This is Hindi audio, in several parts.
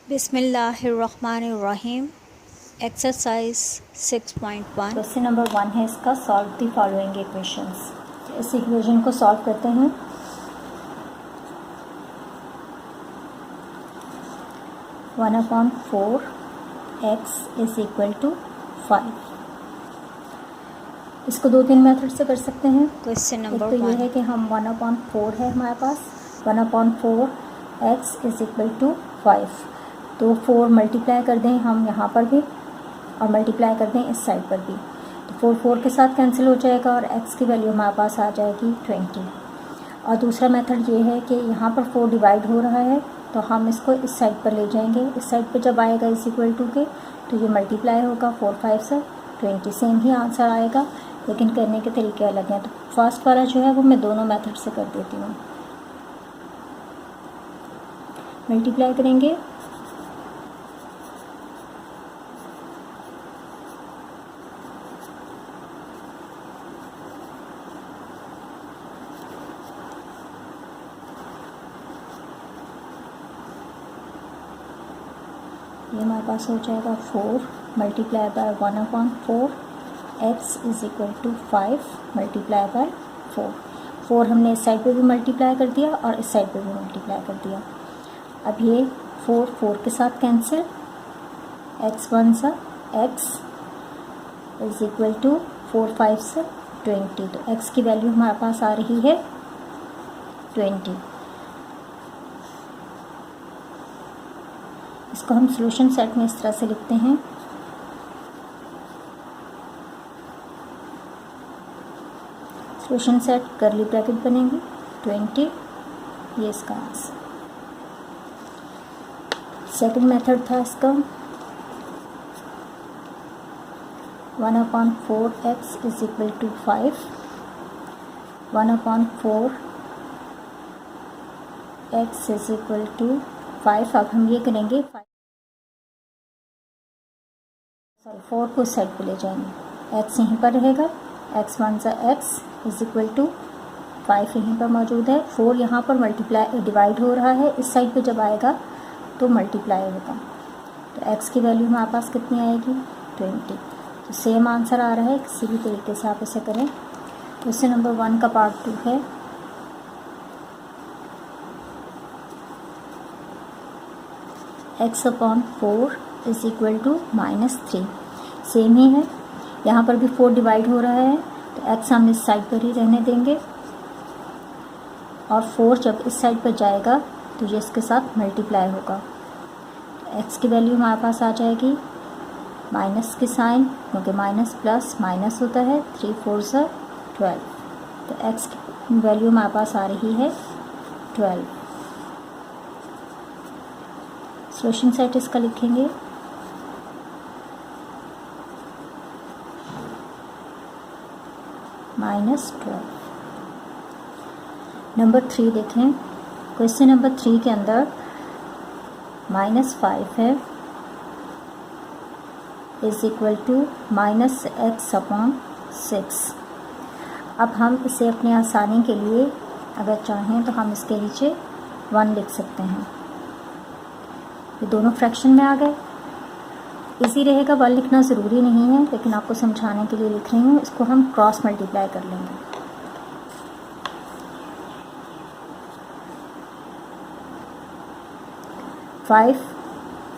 बिस्मिल्लाहिर्रहमानिर्रहीम। एक्सरसाइज 6.1। क्वेश्चन नंबर 1 है इसका, सॉल्व द फॉलोइंग इक्वेशंस। इस इक्वेशन को सॉल्व करते हैं। One upon 4x is equal to 5। इसको 2-3 मेथड से कर सकते हैं। क्वेश्चन एक नंबर तो ये 1। है कि हम 1/4 है हमारे पास, 1/4x इज इक्वल टू 5। तो 4 मल्टीप्लाई कर दें हम यहाँ पर भी और मल्टीप्लाई कर दें इस साइड पर भी, तो 4 के साथ कैंसिल हो जाएगा और x की वैल्यू हमारे पास आ जाएगी 20। और दूसरा मेथड ये है कि यहाँ पर 4 डिवाइड हो रहा है तो हम इसको इस साइड पर ले जाएंगे। इस साइड पर जब आएगा इज इक्वल टू के तो ये मल्टीप्लाई होगा 4 5 से 20, सेम ही आंसर आएगा, लेकिन करने के तरीके अलग हैं। तो फर्स्ट वाला जो है वो मैं दोनों मेथड से कर देती हूँ। मल्टीप्लाई करेंगे ये हमारे पास हो जाएगा 4 multiply by 1/4 x is equal to 5 multiply by 4 हमने इस साइड पे भी मल्टीप्लाई कर दिया और इस साइड पे भी मल्टीप्लाई कर दिया। अब ये 4 के साथ कैंसिल, x 1 सा x इज इक्वल टू 4 5 से 20, तो x की वैल्यू हमारे पास आ रही है 20। इसको हम सॉल्यूशन सेट में इस तरह से लिखते हैं। सॉल्यूशन सेट कर्ली ब्रैकेट बनेगी 20, ये इसका आंसर। सेकंड मेथड था इसका 1/4x is equal to 5, 1/4x is equal to 5। अब हम ये करेंगे 4 को साइड पे ले जाएंगे, x यहीं पर रहेगा, x 1 सा x इज इक्वल टू 5 यहीं पर मौजूद है। 4 यहाँ पर मल्टीप्लाई डिवाइड हो रहा है, इस साइड पे जब आएगा तो मल्टीप्लाई होगा, तो x की वैल्यू हमारे पास कितनी आएगी 20। तो सेम आंसर आ रहा है, किसी भी तरीके से आप इसे करें। क्वेश्चन नंबर 1 का पार्ट 2 है। x/4 is equal to -3, same ही है, यहाँ पर भी 4 डिवाइड हो रहा है तो x हम इस साइड पर ही रहने देंगे और 4 जब इस साइड पर जाएगा तो ये इसके साथ मल्टीप्लाई होगा, तो x की वैल्यू हमारे पास आ जाएगी माइनस की साइन, क्योंकि माइनस प्लस माइनस होता है, 3 4 से 12, तो x की वैल्यू हमारे पास आ रही है 12। सॉल्यूशन सेट इसका लिखेंगे -12। नंबर 3 देखें। क्वेश्चन नंबर 3 के अंदर -5 है इज इक्वल टू -x/6। अब हम इसे अपनी आसानी के लिए अगर चाहें तो हम इसके नीचे 1 लिख सकते हैं। ये दोनों फ्रैक्शन में आ गए, इजी रहेगा, 1 लिखना ज़रूरी नहीं है, लेकिन आपको समझाने के लिए लिख रही हूँ। इसको हम क्रॉस मल्टीप्लाई कर लेंगे। फाइव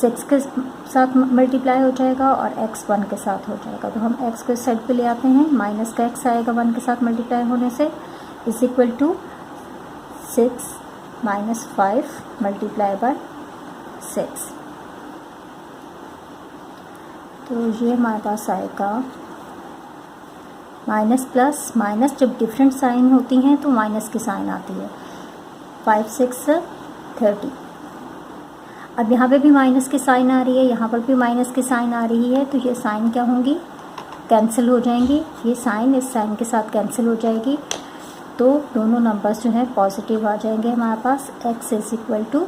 6 के साथ मल्टीप्लाई हो जाएगा और x 1 के साथ हो जाएगा, तो हम x को इस साइड पे ले आते हैं, माइनस का x आएगा 1 के साथ मल्टीप्लाई होने से, is equal to 6 - 5 multiply by 6। तो ये हमारे पास आएगा माइनस प्लस माइनस, जब डिफरेंट साइन होती हैं तो माइनस की साइन आती है, 5 6 30। अब यहाँ पे भी माइनस की साइन आ रही है, यहाँ पर भी माइनस की साइन आ रही है, तो ये साइन क्या होंगी, कैंसिल हो जाएंगी, ये साइन इस साइन के साथ कैंसिल हो जाएगी, तो दोनों नंबर्स जो हैं पॉजिटिव आ जाएंगे हमारे पास। x is equal to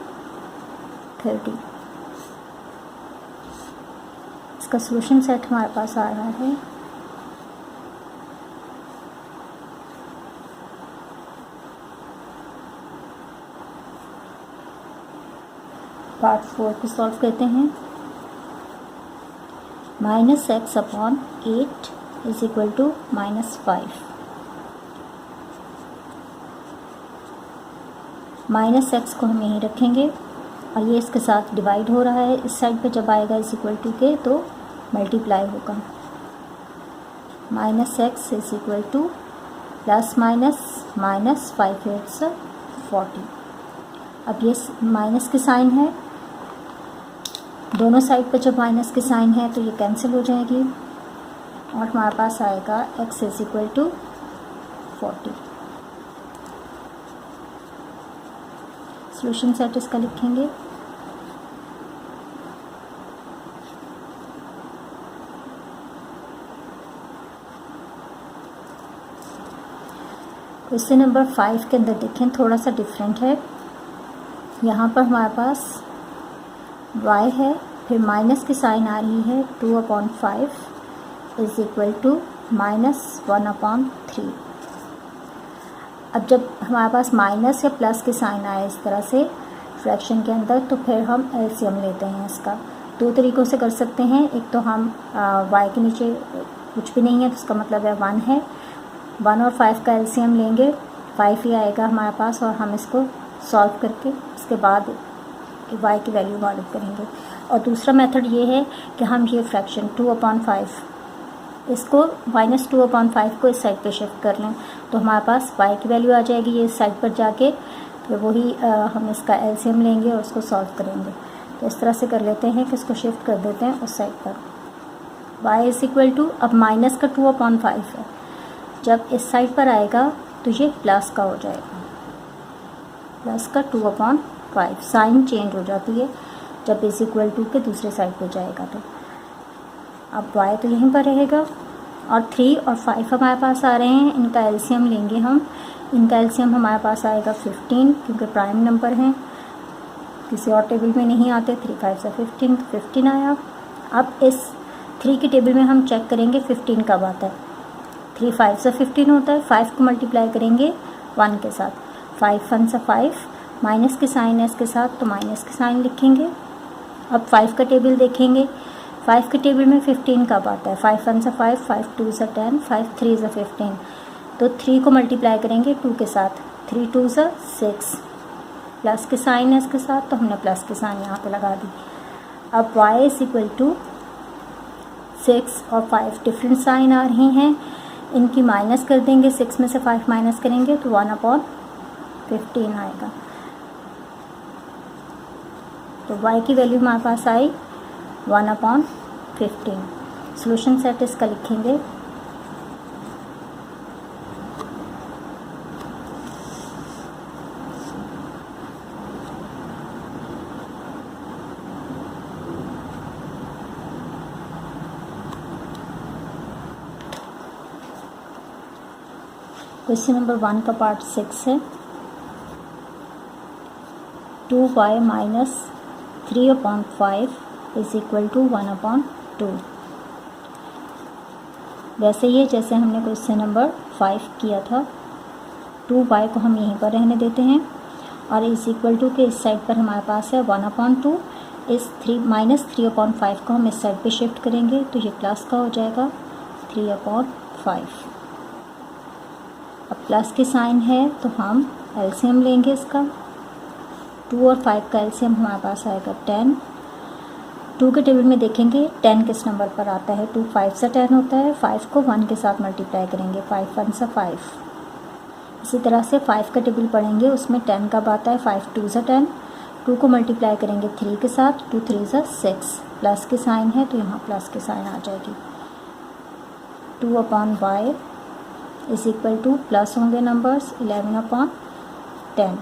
30। इसका सॉल्यूशन सेट हमारे पास आ रहा है पार्ट 4 को सॉल्व करते हैं। -x/8 is equal to -5। -x को हम यहीं रखेंगे और ये इसके साथ डिवाइड हो रहा है। इस साइड पे जब आएगा इज इक्वल टू के तो मल्टीप्लाई होगा। -x is equal to plus minus -5 8 40। अब ये माइनस के साइन है, दोनों साइड पर जब माइनस के साइन है तो ये कैंसिल हो जाएगी और हमारे पास आएगा x is equal to 40। Solution set इसका लिखेंगे। क्वेश्चन नंबर 5 के अंदर देखें, थोड़ा सा डिफरेंट है। यहाँ पर हमारे पास y है, फिर माइनस की साइन आ रही है 2/5 इज इक्वल टू -1/3। अब जब हमारे पास माइनस या प्लस की साइन आए इस तरह से फ्रैक्शन के अंदर, तो फिर हम एलसीएम लेते हैं इसका। दो तरीक़ों से कर सकते हैं। एक तो हम y के नीचे कुछ भी नहीं है तो उसका मतलब है 1 है, 1 और 5 का एलसीएम लेंगे, 5 ही आएगा हमारे पास और हम इसको सॉल्व करके उसके बाद y की वैल्यू मालूम करेंगे। और दूसरा मेथड ये है कि हम ये फ्रैक्शन 2/5 इसको -2/5 को इस साइड पे शिफ्ट कर लें तो हमारे पास y की वैल्यू आ जाएगी ये इस साइड पर जाके, फिर वही हम इसका एलसीएम लेंगे और उसको सॉल्व करेंगे। तो इस तरह से कर लेते हैं कि इसको शिफ्ट कर देते हैं उस साइड पर। y इज इक्वल टू, अब माइनस का 2/5 है, जब इस साइड पर आएगा तो ये प्लस का हो जाएगा, प्लस का 2/5। साइन चेंज हो जाती है जब इज इक्वल टू के दूसरे साइड पे जाएगा। तो अब y तो यहीं पर रहेगा और 3 और 5 हमारे पास आ रहे हैं, इनका एलसीएम लेंगे हम। इनका एलसीएम हमारे पास आएगा 15 क्योंकि प्राइम नंबर हैं, किसी और टेबल में नहीं आते। 3 5 से 15 तो 15 आया। अब इस 3 की टेबल में हम चेक करेंगे 15 कब आता है। 3 5 से 15 होता है, 5 को मल्टीप्लाई करेंगे 1 के साथ, 5 1 से 5, माइनस के साइन है इसके साथ तो माइनस के साइन लिखेंगे। अब 5 का टेबल देखेंगे, 5 के टेबल में 15 कब आता है। 5 1 से 5, 5 2 से 10, 5 3 से 15, तो 3 को मल्टीप्लाई करेंगे 2 के साथ, 3 2 से 6, प्लस के साइन है इसके साथ तो हमने प्लस के साइन यहाँ पे लगा दी। अब y इज इक्वल टू 6 और 5 डिफरेंट साइन आ रही हैं, इनकी माइनस कर देंगे, 6 में से 5 माइनस करेंगे तो 1/15 आएगा। तो y की वैल्यू हमारे पास आई 1/15। सॉल्यूशन सेट इसका लिखेंगे। क्वेश्चन नंबर 1 का पार्ट 6 है। 2y minus 3/5 is equal to 1/2। वैसे ही है जैसे हमने क्वेश्चन नंबर 5 किया था। 2y को हम यहीं पर रहने देते हैं और इज इक्वल टू के इस साइड पर हमारे पास है 1/2। इस -3/5 को हम इस साइड पे शिफ्ट करेंगे तो ये प्लस का हो जाएगा 3/5। अब प्लस की साइन है तो हम एलसीएम लेंगे इसका। 2 और 5 का एलसीएम हमारे पास आएगा 10। 2 के टेबल में देखेंगे 10 किस नंबर पर आता है। 2 5 से 10 होता है, 5 को 1 के साथ मल्टीप्लाई करेंगे, 5 1 से 5। इसी तरह से 5 का टेबल पढ़ेंगे, उसमें 10 कब आता है। 5 2 से 10, 2 को मल्टीप्लाई करेंगे 3 के साथ, 2 3 से 6, प्लस की साइन है तो यहाँ प्लस की साइन आ जाएगी। 2/y is equal to, plus होंगे नंबर्स, 11/10।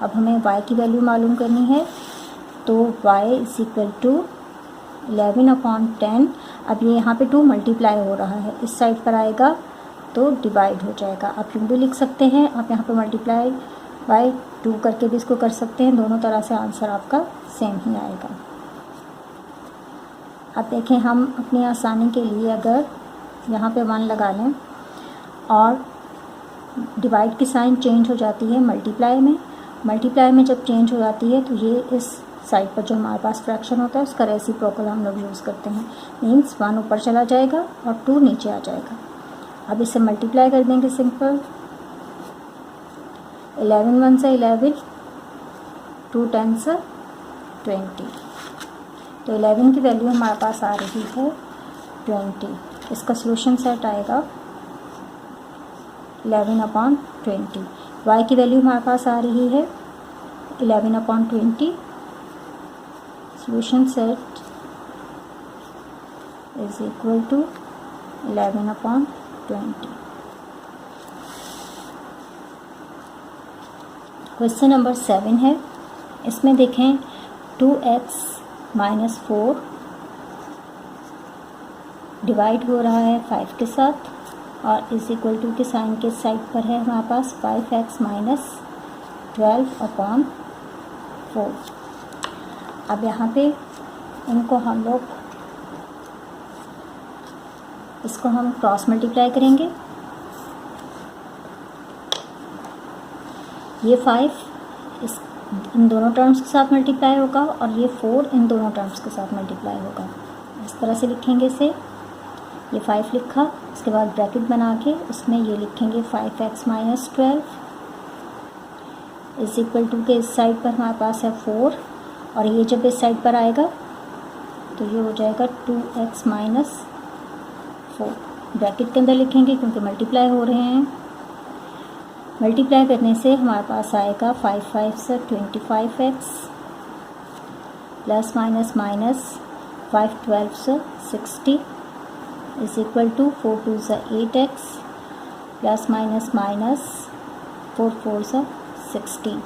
अब हमें y की वैल्यू मालूम करनी है तो y इज इक्वल टू 11/10। अब ये यहाँ पे 2 मल्टीप्लाई हो रहा है, इस साइड पर आएगा तो डिवाइड हो जाएगा। आप यूँ भी लिख सकते हैं, आप यहाँ पे मल्टीप्लाई बाय 2 करके भी इसको कर सकते हैं। दोनों तरह से आंसर आपका सेम ही आएगा। अब देखें, हम अपनी आसानी के लिए अगर यहाँ पे 1 लगा लें और डिवाइड की साइन चेंज हो जाती है मल्टीप्लाई में, मल्टीप्लाई में जब चेंज हो जाती है तो ये इस साइड पर जो हमारे पास फ्रैक्शन होता है उसका रेसिप्रोकल हम लोग यूज़ करते हैं। मीन्स 1 ऊपर चला जाएगा और 2 नीचे आ जाएगा। अब इसे मल्टीप्लाई कर देंगे सिंपल। 11 1 से 11, 2 10 से 20। तो 11 की वैल्यू हमारे पास आ रही है 20। इसका सोल्यूशन सेट आएगा 11/20। y की वैल्यू हमारे पास आ रही है 11/20। Solution set is equal to 11/20। Question number 7 है। इसमें देखें 2x - 4 डिवाइड हो रहा है 5 के साथ और इज इक्वल टू के साइन के साइड पर है हमारे पास 5x - 12/4। अब यहाँ पे इनको हम लोग इसको हम क्रॉस मल्टीप्लाई करेंगे। ये 5 इन दोनों टर्म्स के साथ मल्टीप्लाई होगा और ये 4 इन दोनों टर्म्स के साथ मल्टीप्लाई होगा। इस तरह से लिखेंगे इसे। ये 5 लिखा, उसके बाद ब्रैकेट बना के उसमें ये लिखेंगे 5x - 12 इज इक्वल टू के इस साइड पर हमारे पास है 4 और ये जब इस साइड पर आएगा तो ये हो जाएगा 2x - 4। ब्रैकेट के अंदर लिखेंगे क्योंकि मल्टीप्लाई हो रहे हैं। मल्टीप्लाई करने से हमारे पास आएगा 5 5 से 25x प्लस माइनस 5 12 से 60 इज इक्वल टू 4 2 से 8x प्लस माइनस 4 4 से 16।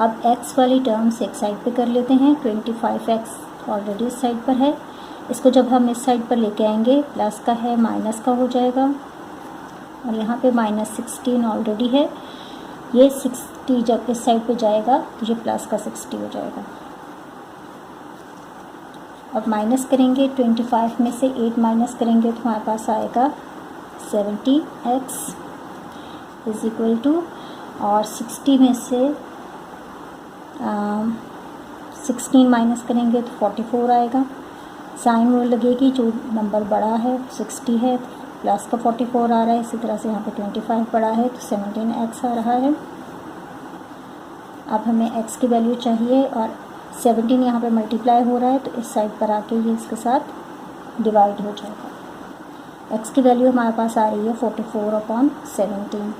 अब x वाली टर्म्स एक साइड पे कर लेते हैं। 25x ऑलरेडी इस साइड पर है, इसको जब हम इस साइड पर लेके आएंगे प्लस का है माइनस का हो जाएगा और यहाँ पे -16 ऑलरेडी है। ये 60 जब इस साइड पे जाएगा तो ये प्लस का 60 हो जाएगा। अब माइनस करेंगे 25 में से 8 माइनस करेंगे तो हमारे पास आएगा 70x इज इक्वल टू और 60 में से 16 माइनस करेंगे तो 44 आएगा। साइन रूल लगेगी, जो नंबर बड़ा है 60 है प्लस का 44 आ रहा है। इसी तरह से यहाँ पे 25 बड़ा है तो 17x आ रहा है। अब हमें x की वैल्यू चाहिए और 17 यहाँ पे मल्टीप्लाई हो रहा है तो इस साइड पर आके ये इसके साथ डिवाइड हो जाएगा। x की वैल्यू हमारे पास आ रही है 44/17।